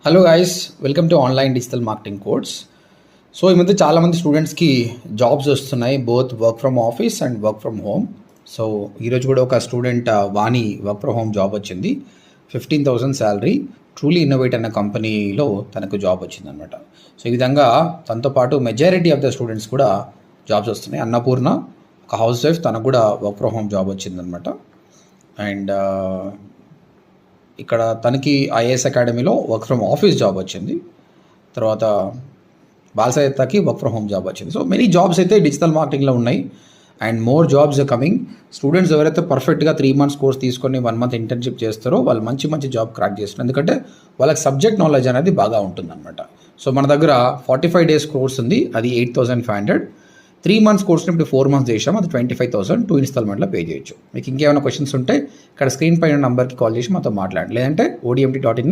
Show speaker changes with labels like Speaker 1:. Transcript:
Speaker 1: Hello guys, welcome to online digital marketing course. So ఈ మధ్య చాలామంది స్టూడెంట్స్కి జాబ్స్ వస్తున్నాయి, both work from office and work from home. So ఈరోజు కూడా ఒక student Vani work from home job వచ్చింది. 15,000 శాలరీ, ట్రూలీ ఇన్నోవేట్ అన్న కంపెనీలో తనకు జాబ్ వచ్చిందనమాట. సో ఈ విధంగా తనతో పాటు మెజారిటీ ఆఫ్ ద స్టూడెంట్స్ కూడా జాబ్స్ వస్తున్నాయి. అన్నపూర్ణ ఒక హౌస్ వైఫ్, తనకు కూడా వర్క్ ఫ్రమ్ హోమ్ జాబ్ వచ్చిందనమాట. అండ్ ఇక్కడ తనకి ఐఏఎస్ అకాడమీలో వర్క్ ఫ్రమ్ ఆఫీస్ జాబ్ వచ్చింది. తర్వాత బాల్సాయత్తాకి వర్క్ ఫ్రమ్ హోమ్ జాబ్ వచ్చింది. సో మెనీ జాబ్స్ అయితే డిజిటల్ మార్కెటింగ్లో ఉన్నాయి and more jobs are coming. Students ఎవరైతే పర్ఫెక్ట్గా 3 months కోర్స్ తీసుకొని 1 month ఇంటర్న్షిప్ చేస్తారో వాళ్ళు మంచి జాబ్ క్రాక్ చేస్తారు, ఎందుకంటే వాళ్ళకి సబ్జెక్ట్ నాలెడ్జ్ అనేది బాగా ఉంటుందన్నమాట. సో మన దగ్గర 45 days కోర్స్ ఉంది, అది 8,500. 3 months కోర్స్ని ఇప్పుడు 4 months చేసాము, అది 25,000 2 ఇన్స్టాల్మెంట్లో పే చేయొచ్చు. మీకు ఇంకేమైనా క్వశ్చన్స్ ఉంటే ఇక్కడ స్క్రీన్ పైన నంబర్కి కాల్ చేసి మాతో మాట్లాడండి, లేదంటే odmt.in